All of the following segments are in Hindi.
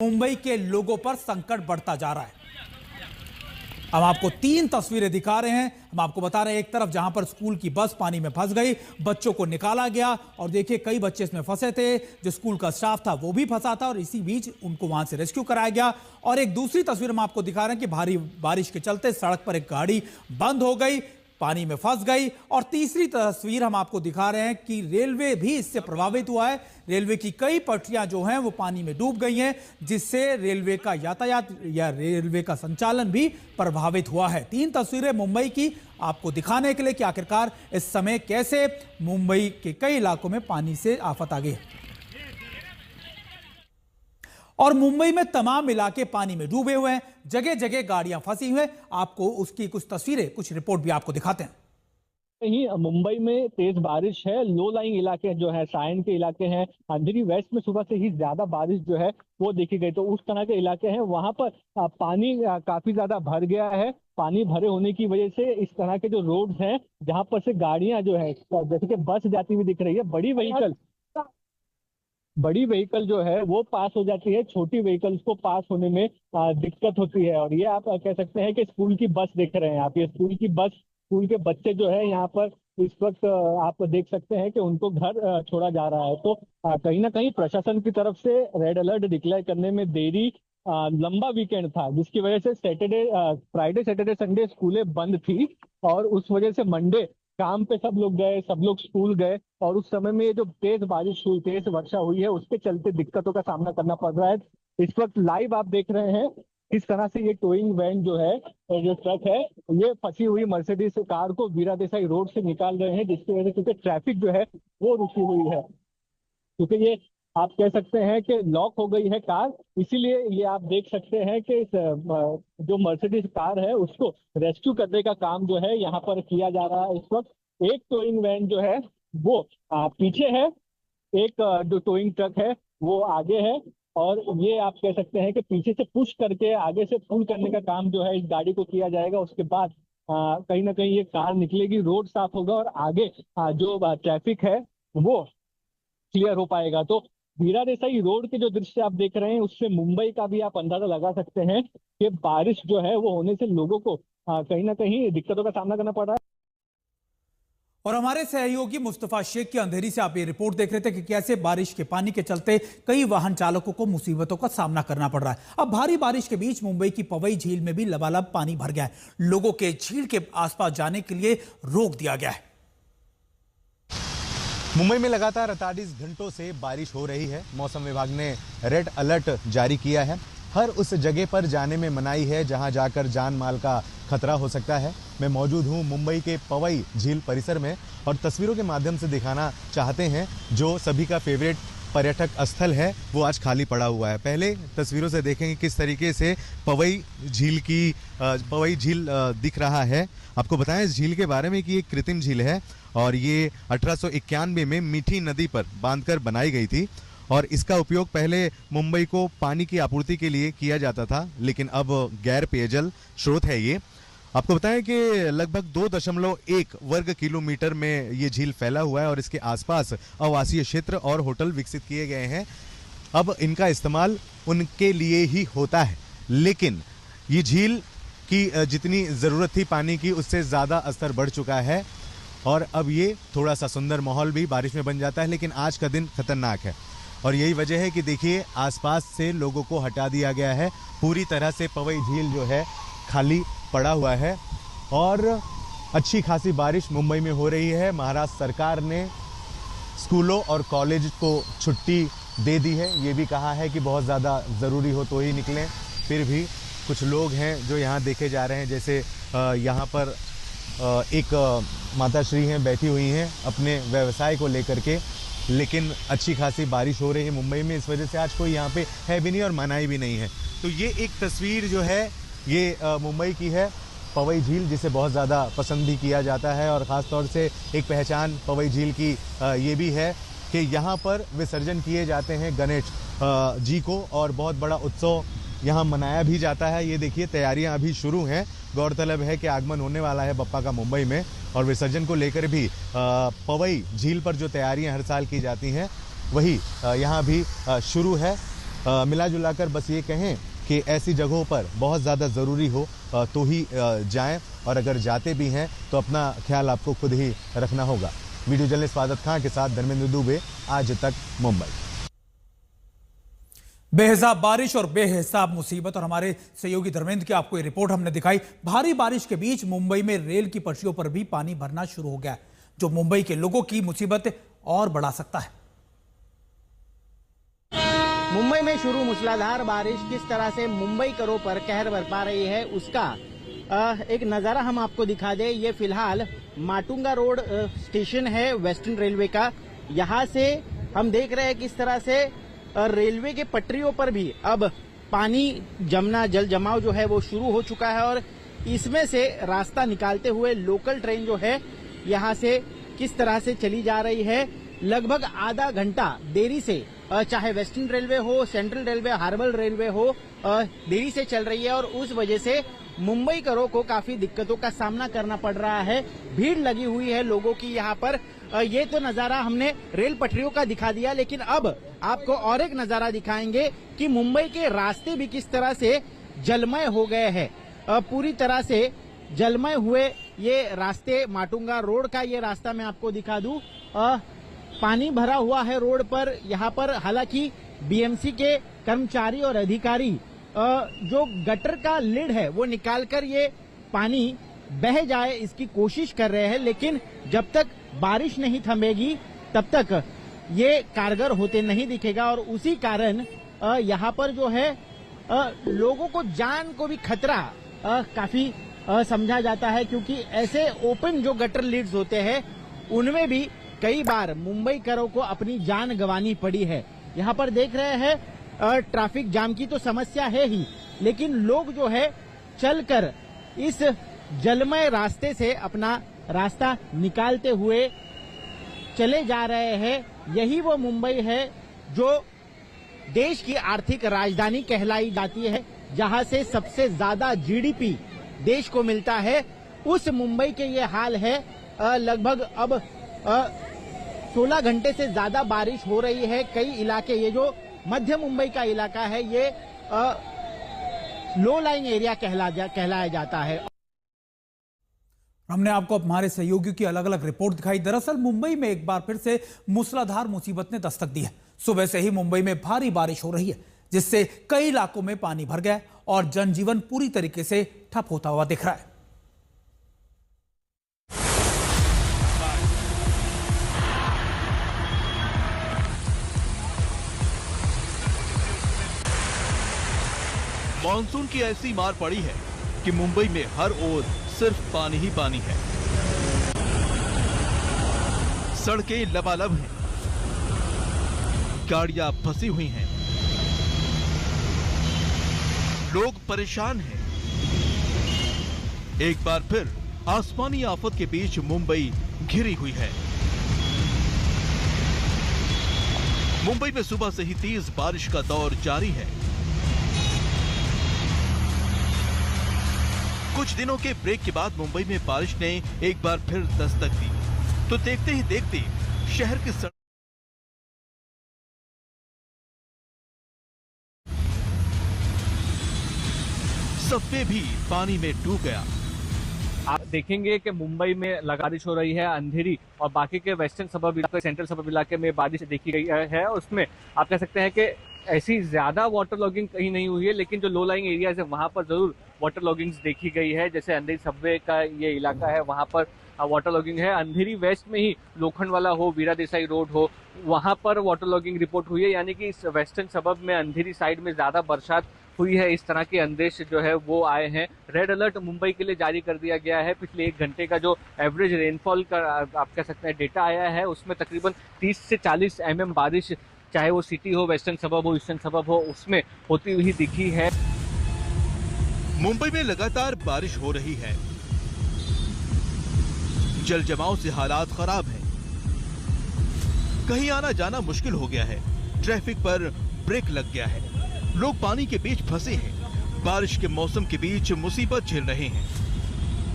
मुंबई के लोगों पर संकट बढ़ता जा रहा है। हम आपको 3 तस्वीरें दिखा रहे हैं। हम आपको बता रहे हैं, एक तरफ जहां पर स्कूल की बस पानी में फंस गई, बच्चों को निकाला गया और देखिए कई बच्चे इसमें फंसे थे। जो स्कूल का स्टाफ था वो भी फंसा था और इसी बीच उनको वहां से रेस्क्यू कराया गया। और एक दूसरी तस्वीर हम आपको दिखा रहे हैं कि भारी बारिश के चलते सड़क पर एक गाड़ी बंद हो गई, पानी में फंस गई। और तीसरी तस्वीर हम आपको दिखा रहे हैं कि रेलवे भी इससे प्रभावित हुआ है। रेलवे की कई पटरियां जो हैं वो पानी में डूब गई हैं, जिससे रेलवे का यातायात या रेलवे का संचालन भी प्रभावित हुआ है। 3 तस्वीरें मुंबई की आपको दिखाने के लिए कि आखिरकार इस समय कैसे मुंबई के कई इलाकों में पानी से आफत आ गई है। और मुंबई में तमाम इलाके पानी में डूबे हुए हैं, जगह जगह गाड़ियां फंसी हुई हैं। आपको उसकी कुछ तस्वीरें, कुछ रिपोर्ट भी आपको दिखाते हैं। ही मुंबई में तेज बारिश है। लो लाइंग इलाके जो है, सायन के इलाके हैं, अंधेरी वेस्ट में सुबह से ही ज्यादा बारिश जो है वो देखी गई। तो उस तरह के इलाके हैं, वहां पर पानी काफी ज्यादा भर गया है। पानी भरे होने की वजह से इस तरह के जो रोड्स हैं, जहां पर से गाड़ियां जो है, जैसे कि बस जाती हुई दिख रही है, बड़ी व्हीकल जो है वो पास हो जाती है, छोटी व्हीकल्स को पास होने में दिक्कत होती है। और ये आप कह सकते हैं कि स्कूल की बस देख रहे हैं आप, ये स्कूल की बस, स्कूल के बच्चे जो है यहाँ पर इस वक्त आप देख सकते हैं कि उनको घर छोड़ा जा रहा है। तो कहीं ना कहीं प्रशासन की तरफ से रेड अलर्ट डिक्लेयर करने में देरी, लंबा वीकेंड था जिसकी वजह से फ्राइडे सैटरडे संडे स्कूलें बंद थी और उस वजह से मंडे काम पे सब लोग गए, सब लोग स्कूल गए। और उस समय में ये जो तेज बारिश हुई, तेज वर्षा हुई है, उसके चलते दिक्कतों का सामना करना पड़ रहा है। इस वक्त लाइव आप देख रहे हैं किस तरह से ये टोइंग वैन जो है, जो ट्रक है, ये फंसी हुई मर्सिडीज कार को वीरा देसाई रोड से निकाल रहे हैं, जिसकी वजह से क्योंकि ट्रैफिक जो है वो रुकी हुई है, क्योंकि ये आप कह सकते हैं कि लॉक हो गई है कार। इसीलिए ये आप देख सकते हैं कि इस जो मर्सिडीज कार है उसको रेस्क्यू करने का काम जो है यहाँ पर किया जा रहा है। इस वक्त एक टोइंग वैन जो है वो पीछे है, एक जो टोइंग ट्रक है वो आगे है। और ये आप कह सकते हैं कि पीछे से पुश करके आगे से पुल करने का काम जो है इस गाड़ी को किया जाएगा। उसके बाद कहीं ना कहीं ये कार निकलेगी, रोड साफ होगा और आगे जो ट्रैफिक है वो क्लियर हो पाएगा। तो वीरा देसाई रोड के जो दृश्य आप देख रहे हैं, उससे मुंबई का भी आप अंदाजा लगा सकते हैं कि बारिश जो है वो होने से लोगों को कहीं ना कहीं दिक्कतों का सामना करना पड़ रहा है। और हमारे सहयोगी मुस्तफा शेख की अंधेरी से आप ये रिपोर्ट देख रहे थे कि कैसे बारिश के पानी के चलते कई वाहन चालकों को मुसीबतों का सामना करना पड़ रहा है। अब भारी बारिश के बीच मुंबई की पवई झील में भी लबालब पानी भर गया है। लोगों के झील के आसपास जाने के लिए रोक दिया गया है। मुंबई में लगातार 48 घंटों से बारिश हो रही है। मौसम विभाग ने रेड अलर्ट जारी किया है। हर उस जगह पर जाने में मनाही है जहां जाकर जान माल का खतरा हो सकता है। मैं मौजूद हूं मुंबई के पवई झील परिसर में और तस्वीरों के माध्यम से दिखाना चाहते हैं जो सभी का फेवरेट पर्यटक स्थल है वो आज खाली पड़ा हुआ है। पहले तस्वीरों से देखेंगे किस तरीके से पवई झील दिख रहा है। आपको बताएं इस झील के बारे में कि ये कृत्रिम झील है और ये 1891 में मीठी नदी पर बांधकर बनाई गई थी और इसका उपयोग पहले मुंबई को पानी की आपूर्ति के लिए किया जाता था, लेकिन अब गैर पेयजल स्रोत है ये। आपको बताएं कि लगभग 2.1 वर्ग किलोमीटर में ये झील फैला हुआ है और इसके आसपास आवासीय क्षेत्र और होटल विकसित किए गए हैं। अब इनका इस्तेमाल उनके लिए ही होता है, लेकिन ये झील की जितनी ज़रूरत थी पानी की उससे ज़्यादा स्तर बढ़ चुका है और अब ये थोड़ा सा सुंदर माहौल भी बारिश में बन जाता है, लेकिन आज का दिन खतरनाक है। और यही वजह है कि देखिए आसपास से लोगों को हटा दिया गया है। पूरी तरह से पवई झील जो है खाली पड़ा हुआ है और अच्छी खासी बारिश मुंबई में हो रही है। महाराष्ट्र सरकार ने स्कूलों और कॉलेज को छुट्टी दे दी है। ये भी कहा है कि बहुत ज़्यादा ज़रूरी हो तो ही निकलें। फिर भी कुछ लोग हैं जो यहाँ देखे जा रहे हैं, जैसे यहाँ पर एक माताश्री हैं बैठी हुई हैं अपने व्यवसाय को लेकर के, लेकिन अच्छी खासी बारिश हो रही है मुंबई में, इस वजह से आज कोई यहाँ पे है भी नहीं और मनाही भी नहीं है। तो ये एक तस्वीर जो है ये मुंबई की है, पवई झील, जिसे बहुत ज़्यादा पसंद भी किया जाता है और ख़ास तौर से एक पहचान पवई झील की ये भी है कि यहाँ पर विसर्जन किए जाते हैं गणेश जी को और बहुत बड़ा उत्सव यहाँ मनाया भी जाता है। ये देखिए तैयारियाँ अभी शुरू हैं। गौरतलब है कि आगमन होने वाला है बप्पा का मुंबई में और विसर्जन को लेकर भी पवई झील पर जो तैयारियां हर साल की जाती हैं वही यहाँ भी शुरू है। मिला जुलाकर बस ये कहें कि ऐसी जगहों पर बहुत ज़्यादा ज़रूरी हो तो ही जाएं, और अगर जाते भी हैं तो अपना ख्याल आपको खुद ही रखना होगा। वीडियो जर्नलिस्ट फादत खान के साथ धर्मेंद्र दुबे, आज तक, मुंबई। बेहिसाब बारिश और बेहिसाब मुसीबत, और हमारे सहयोगी धर्मेंद्र की आपको ये रिपोर्ट हमने दिखाई। भारी बारिश के बीच मुंबई में रेल की पटरियों पर भी पानी भरना शुरू हो गया, जो मुंबई के लोगों की मुसीबत और बढ़ा सकता है। मुंबई में शुरू मूसलाधार बारिश किस तरह से मुंबई करों पर कहर बरपा रही है, उसका एक नज़ारा हम आपको दिखा दें। ये फिलहाल माटुंगा रोड स्टेशन है वेस्टर्न रेलवे का। यहाँ से हम देख रहे हैं किस तरह से रेलवे के पटरियों पर भी अब पानी जमना, जल जमाव जो है वो शुरू हो चुका है, और इसमें से रास्ता निकालते हुए लोकल ट्रेन जो है यहाँ से किस तरह से चली जा रही है। लगभग आधा घंटा देरी से, चाहे वेस्टर्न रेलवे हो, सेंट्रल रेलवे, हार्बर रेलवे हो, देरी से चल रही है, और उस वजह से मुंबई करों को काफी दिक्कतों का सामना करना पड़ रहा है। भीड़ लगी हुई है लोगों की यहाँ पर। ये तो नजारा हमने रेल पटरियों का दिखा दिया, लेकिन अब आपको और एक नजारा दिखाएंगे कि मुंबई के रास्ते भी किस तरह से जलमय हो गए हैं। पूरी तरह से जलमय हुए ये रास्ते, माटुंगा रोड का ये रास्ता मैं आपको दिखा दूं। पानी भरा हुआ है रोड पर। यहाँ पर हालांकि बीएमसी के कर्मचारी और अधिकारी जो गटर का लिड है वो निकालकर ये पानी बह जाए इसकी कोशिश कर रहे हैं, लेकिन जब तक बारिश नहीं थमेगी तब तक ये कारगर होते नहीं दिखेगा। और उसी कारण यहाँ पर जो है लोगों को जान को भी खतरा काफी समझा जाता है, क्योंकि ऐसे ओपन जो गटर लीड्स होते हैं उनमें भी कई बार मुंबई करों को अपनी जान गंवानी पड़ी है। यहाँ पर देख रहे हैं ट्रैफिक जाम की तो समस्या है ही, लेकिन लोग जो है चलकर इस जलमय रास्ते से अपना रास्ता निकालते हुए चले जा रहे हैं। यही वो मुंबई है जो देश की आर्थिक राजधानी कहलाई जाती है, जहां से सबसे ज्यादा जीडीपी देश को मिलता है। उस मुंबई के ये हाल है। लगभग अब 16 घंटे से ज्यादा बारिश हो रही है। कई इलाके, ये जो मध्य मुंबई का इलाका है ये लो लाइन एरिया कहलाया जाता है। हमने आपको हमारे सहयोगियों की अलग अलग रिपोर्ट दिखाई। दरअसल मुंबई में एक बार फिर से मूसलाधार मुसीबत ने दस्तक दी है। सुबह से ही मुंबई में भारी बारिश हो रही है, जिससे कई इलाकों में पानी भर गया और जनजीवन पूरी तरीके से ठप होता हुआ दिख रहा है। मानसून की ऐसी मार पड़ी है कि मुंबई में हर ओर सिर्फ पानी ही पानी है। सड़कें लबालब हैं, गाड़ियां फंसी हुई हैं, लोग परेशान हैं। एक बार फिर आसमानी आफत के बीच मुंबई घिरी हुई है। मुंबई में सुबह से ही तेज बारिश का दौर जारी है। कुछ दिनों के ब्रेक के बाद मुंबई में बारिश ने एक बार फिर दस्तक दी, तो देखते ही देखते शहर के सबवे भी पानी में डूब गया। आप देखेंगे कि मुंबई में बारिश हो रही है, अंधेरी, और बाकी के वेस्टर्न सबब इलाके, सेंट्रल सबब इलाके में बारिश देखी गई है। उसमें आप कह सकते हैं कि ऐसी ज्यादा वाटर लॉगिंग कहीं नहीं हुई है, लेकिन जो लो लाइंग एरियाज है वहां पर जरूर वाटर लॉगिंग्स देखी गई है। जैसे अंधेरी सबवे का ये इलाका है, वहां पर वाटर लॉगिंग है। अंधेरी वेस्ट में ही लोखंडवाला हो, वीरा देसाई रोड हो, वहां पर वाटर लॉगिंग रिपोर्ट हुई है। यानी कि इस वेस्टर्न सबब में अंधेरी साइड में ज्यादा बरसात हुई है। इस तरह के अंदेश जो है वो आए हैं। रेड अलर्ट मुंबई के लिए जारी कर दिया गया है। पिछले 1 घंटे का जो एवरेज रेनफॉल का आप कह सकते हैं डेटा आया है, उसमें तकरीबन 30 से 40 mm बारिश, चाहे वो सिटी हो, वेस्टर्न सबब हो, ईस्टर्न सबब हो, उसमें होती हुई दिखी है। मुंबई में लगातार बारिश हो रही है। जल जमाव से हालात खराब हैं। कहीं आना जाना मुश्किल हो गया है। ट्रैफिक पर ब्रेक लग गया है। लोग पानी के बीच फंसे हैं। बारिश के मौसम के बीच मुसीबत झेल रहे हैं।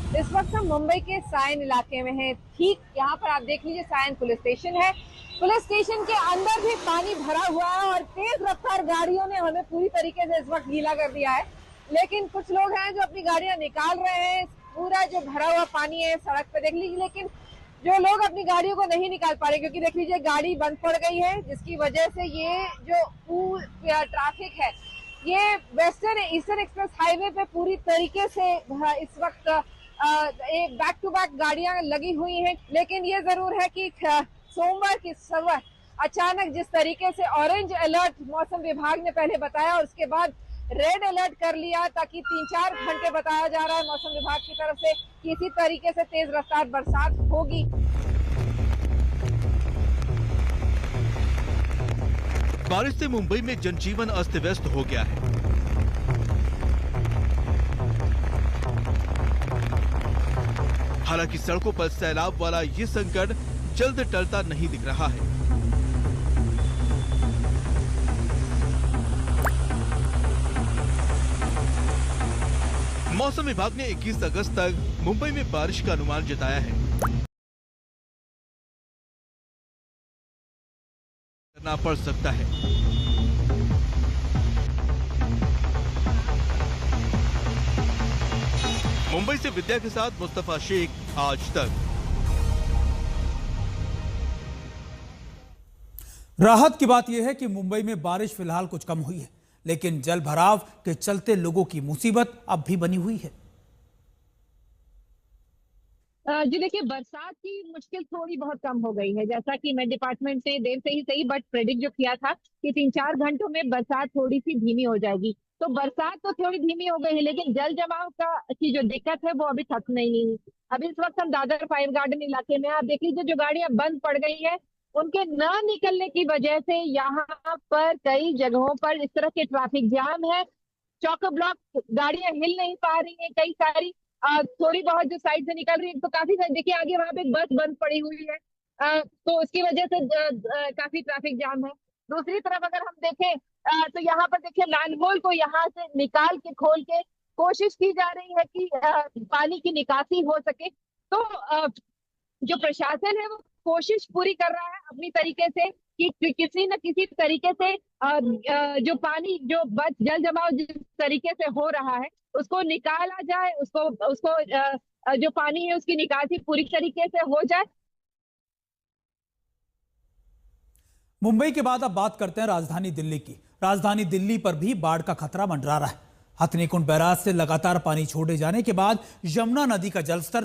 इस वक्त हम मुंबई के सायन इलाके में हैं। ठीक यहाँ पर आप देख लीजिए सायन पुलिस स्टेशन है। पुलिस स्टेशन के अंदर भी पानी भरा हुआ है और तेज रफ्तार गाड़ियों ने हमें पूरी तरीके से इस वक्त गीला कर दिया है। लेकिन कुछ लोग हैं जो अपनी गाड़ियां निकाल रहे हैं। पूरा जो भरा हुआ पानी है सड़क पे देख लीजिए, लेकिन जो लोग अपनी गाड़ियों को नहीं निकाल पा रहे क्योंकि देख लीजिए गाड़ी बंद पड़ गई है, जिसकी वजह से ये जो ट्रैफिक है ये वेस्टर्न ईस्टर्न एक्सप्रेस हाईवे पे पूरी तरीके से इस वक्त बैक टू बैक गाड़ियां लगी हुई हैं। लेकिन ये जरूर है कि सोमवार की सुबह अचानक जिस तरीके से ऑरेंज अलर्ट मौसम विभाग ने पहले बताया और उसके बाद रेड अलर्ट कर लिया ताकि 3-4 घंटे बताया जा रहा है मौसम विभाग की तरफ से कि इसी तरीके से तेज रफ्तार बरसात होगी। बारिश से मुंबई में जनजीवन अस्त व्यस्त हो गया है। हालांकि सड़कों पर सैलाब वाला ये संकट जल्द टलता नहीं दिख रहा है। मौसम विभाग ने 21 अगस्त तक मुंबई में बारिश का अनुमान जताया है। करना पड़ सकता है। मुंबई से विद्या के साथ मुस्तफा शेख, आज तक। राहत की बात यह है कि मुंबई में बारिश फिलहाल कुछ कम हुई है, लेकिन जल भराव के चलते लोगों की मुसीबत अब भी बनी हुई है। जी देखिए, बरसात की मुश्किल थोड़ी बहुत कम हो गई है। जैसा कि मैं डिपार्टमेंट ने देर से ही सही बट प्रेडिक्ट जो किया था कि 3-4 घंटों में बरसात थोड़ी सी धीमी हो जाएगी, तो बरसात तो थोड़ी धीमी हो गई है, लेकिन जल जमाव की जो दिक्कत है वो अभी खत्म नहीं हुई। अभी इस वक्त हम दादर 5 गार्डन इलाके में, आप देख लीजिए जो गाड़ियां बंद पड़ गई है उनके न निकलने की वजह से यहाँ पर कई जगहों पर इस तरह के ट्रैफिक जाम है। चौक ब्लॉक गाड़ियां हिल नहीं पा रही हैं, कई सारी थोड़ी बहुत जो साइड से निकल रही है तो काफी सारी, देखिए आगे वहां पे एक बस बंद पड़ी हुई है, तो उसकी वजह से काफी ट्रैफिक जाम है। दूसरी तरफ अगर हम देखें तो यहाँ पर देखिए मैनहोल को यहाँ से निकाल के खोल के कोशिश की जा रही है कि पानी की निकासी हो सके। तो जो प्रशासन है वो कोशिश पूरी कर रहा है अपनी तरीके से कि किसी न किसी तरीके से जो पानी जो जल जमाव जिस तरीके से हो रहा है उसको निकाला जाए, उसको जो पानी है उसकी निकासी पूरी तरीके से हो जाए। मुंबई के बाद अब बात करते हैं राजधानी दिल्ली की। राजधानी दिल्ली पर भी बाढ़ का खतरा मंडरा रहा है। हथनीकुंड बैराज से लगातार पानी छोड़े जाने के बाद यमुना नदी का जलस्तर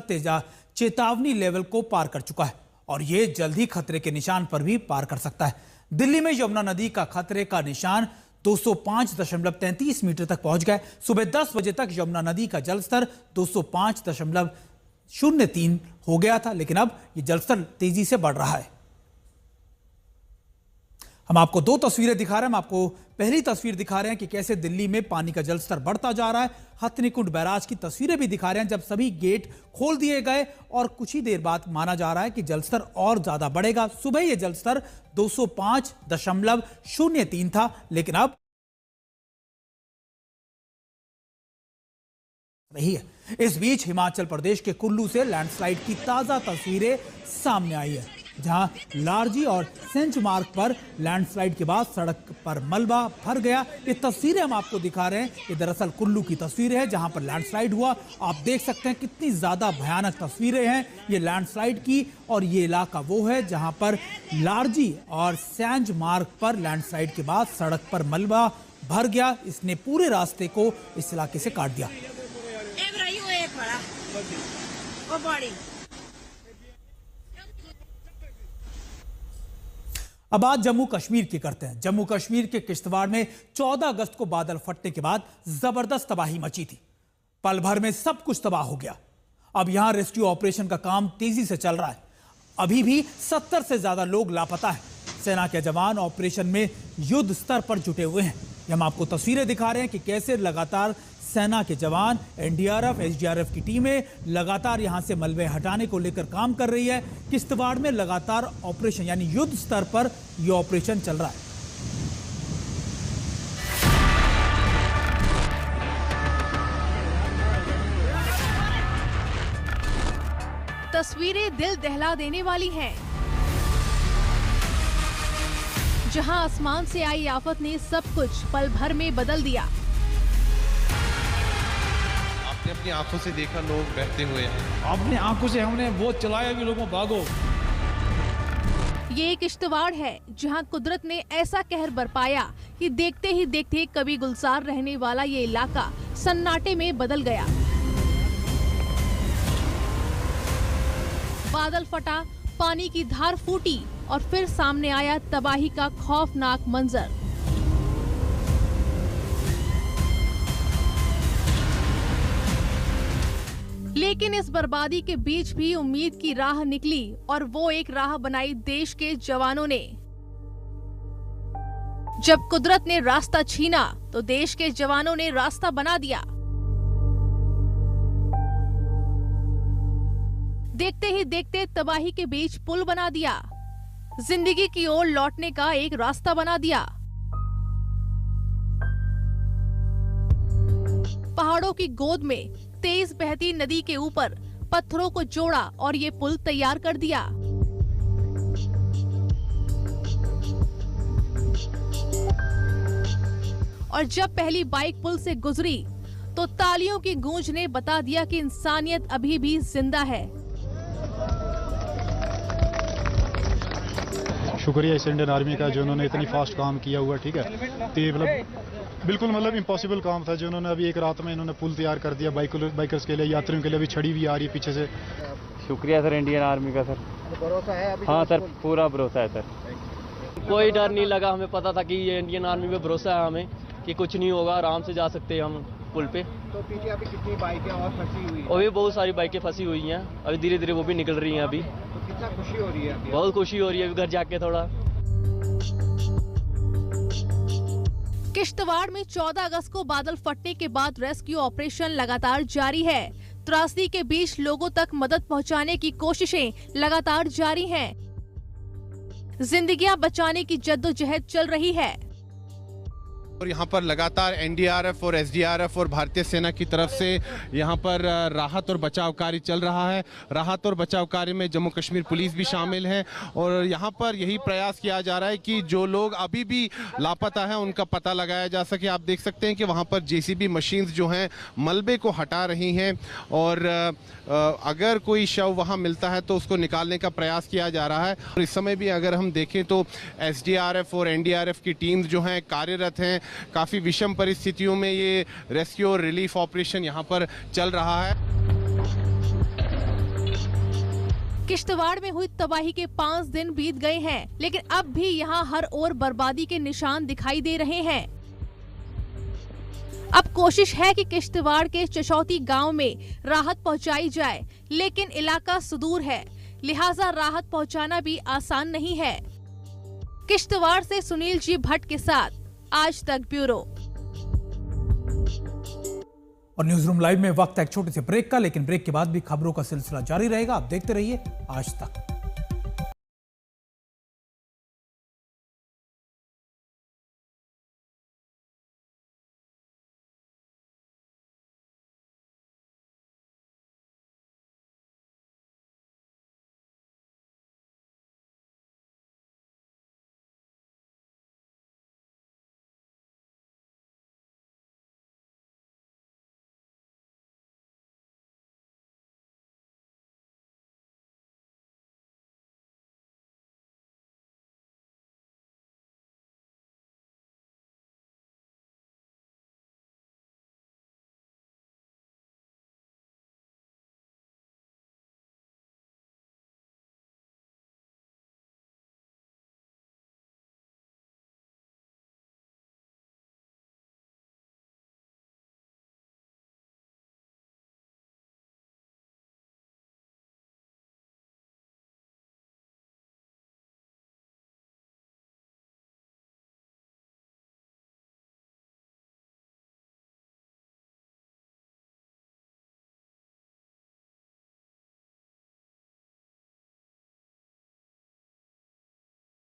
चेतावनी लेवल को पार कर चुका है और ये जल्द ही खतरे के निशान पर भी पार कर सकता है। दिल्ली में यमुना नदी का खतरे का निशान 205.33 मीटर तक पहुंच गया। सुबह 10 बजे तक यमुना नदी का जलस्तर 205.03 हो गया था, लेकिन अब ये जलस्तर तेजी से बढ़ रहा है। हम आपको 2 तस्वीरें दिखा रहे हैं। हम आपको पहली तस्वीर दिखा रहे हैं कि कैसे दिल्ली में पानी का जलस्तर बढ़ता जा रहा है। हथनीकुंड बैराज की तस्वीरें भी दिखा रहे हैं जब सभी गेट खोल दिए गए और कुछ ही देर बाद माना जा रहा है कि जलस्तर और ज्यादा बढ़ेगा। सुबह यह जलस्तर 205.03 था, लेकिन अब रही है। इस बीच हिमाचल प्रदेश के कुल्लू से लैंडस्लाइड की ताजा तस्वीरें सामने आई है, जहां लारजी और सेंच मार्ग पर लैंडस्लाइड के बाद सड़क पर मलबा भर गया। ये तस्वीरें हम आपको दिखा रहे हैं, ये दरअसल कुल्लू की तस्वीरें हैं जहां पर लैंडस्लाइड हुआ। आप देख सकते हैं कितनी ज्यादा भयानक तस्वीरें हैं ये लैंडस्लाइड की, और ये इलाका वो है जहां पर लारजी और सेंच मार्ग पर लैंडस्लाइड के बाद सड़क पर मलबा भर गया। इसने पूरे रास्ते को इस इलाके से काट दिया। अब बात जम्मू कश्मीर की करते हैं। जम्मू कश्मीर के किश्तवाड़ में 14 अगस्त को बादल फटने के बाद जबरदस्त तबाही मची थी। पल भर में सब कुछ तबाह हो गया। अब यहां रेस्क्यू ऑपरेशन का काम तेजी से चल रहा है। अभी भी 70 से ज्यादा लोग लापता हैं। सेना के जवान ऑपरेशन में युद्ध स्तर पर जुटे हुए हैं। हम आपको तस्वीरें दिखा रहे हैं कि कैसे लगातार सेना के जवान, एनडीआरएफ, एसडीआरएफ की टीमें लगातार यहां से मलबे हटाने को लेकर काम कर रही है। किश्तवाड़ में लगातार ऑपरेशन यानी युद्ध स्तर पर यह ऑपरेशन चल रहा है। तस्वीरें दिल दहला देने वाली हैं, जहां आसमान से आई आफत ने सब कुछ पल भर में बदल दिया। आपने अपनी आंखों से देखा लोग बहते हुए हैं। अपनी आंखों से हमने वो चलाया भी, लोगों भागो। ये एक किश्तवाड़ है जहां कुदरत ने ऐसा कहर बरपाया कि देखते ही देखते कभी गुलजार रहने वाला ये इलाका सन्नाटे में बदल गया। बादल फटा, पानी की धार फूटी और फिर सामने आया तबाही का खौफनाक मंजर। लेकिन इस बर्बादी के बीच भी उम्मीद की राह निकली और वो एक राह बनाई देश के जवानों ने। जब कुदरत ने रास्ता छीना तो देश के जवानों ने रास्ता बना दिया। देखते ही देखते तबाही के बीच पुल बना दिया, जिंदगी की ओर लौटने का एक रास्ता बना दिया। पहाड़ों की गोद में तेज बहती नदी के ऊपर पत्थरों को जोड़ा और ये पुल तैयार कर दिया। और जब पहली बाइक पुल से गुजरी तो तालियों की गूंज ने बता दिया कि इंसानियत अभी भी जिंदा है। शुक्रिया इस इंडियन आर्मी का जो उन्होंने इतनी फास्ट काम किया हुआ। ठीक है, तो मतलब बिल्कुल मतलब इम्पॉसिबल काम था जो उन्होंने अभी एक रात में इन्होंने पुल तैयार कर दिया बाइकर्स के लिए, यात्रियों के लिए। अभी छड़ी भी आ रही है पीछे से। शुक्रिया सर इंडियन आर्मी का। सर भरोसा है अभी? हाँ सर, पूरा भरोसा है सर। कोई डर नहीं लगा, हमें पता था कि ये इंडियन आर्मी पे भरोसा है हमें कि कुछ नहीं होगा, आराम से जा सकते हैं हम पुल पे। तो पीछे अभी कितनी बाइकें और फंसी हुई हैं? और भी बहुत सारी बाइकें फंसी हुई हैं, अभी धीरे धीरे वो भी निकल रही हैं। अभी तो कितना खुशी हो रही है अभी? बहुत खुशी हो रही है अभी घर जाके थोड़ा। किश्तवाड़ में 14 अगस्त को बादल फटने के बाद रेस्क्यू ऑपरेशन लगातार जारी है। त्रासदी के बीच लोगों तक मदद पहुंचाने की कोशिशें लगातार जारी हैं। जिंदगियां बचाने की जद्दोजहद चल रही है। और यहाँ पर लगातार एनडीआरएफ और एसडीआरएफ और भारतीय सेना की तरफ से यहाँ पर राहत और बचाव कार्य चल रहा है। राहत और बचाव कार्य में जम्मू कश्मीर पुलिस भी शामिल है और यहाँ पर यही प्रयास किया जा रहा है कि जो लोग अभी भी लापता हैं उनका पता लगाया जा सके। आप देख सकते हैं कि वहाँ पर जेसीबी मशीन्स जो हैं मलबे को हटा रही हैं और अगर कोई शव वहाँ मिलता है तो उसको निकालने का प्रयास किया जा रहा है। और इस समय भी अगर हम देखें तो एसडीआरएफ और एनडीआरएफ की टीम्स जो हैं कार्यरत हैं। काफ़ी विषम परिस्थितियों में ये रेस्क्यू और रिलीफ ऑपरेशन यहाँ पर चल रहा है। किश्तवाड़ में हुई तबाही के 5 दिन बीत गए हैं, लेकिन अब भी यहाँ हर ओर बर्बादी के निशान दिखाई दे रहे हैं। अब कोशिश है कि किश्तवाड़ के चशौती गांव में राहत पहुंचाई जाए, लेकिन इलाका सुदूर है, लिहाजा राहत पहुंचाना भी आसान नहीं है। किश्तवाड़ से सुनील जी भट्ट के साथ आज तक ब्यूरो। और न्यूज रूम लाइव में वक्त है एक छोटे से ब्रेक का, लेकिन ब्रेक के बाद भी खबरों का सिलसिला जारी रहेगा। आप देखते रहिए आज तक।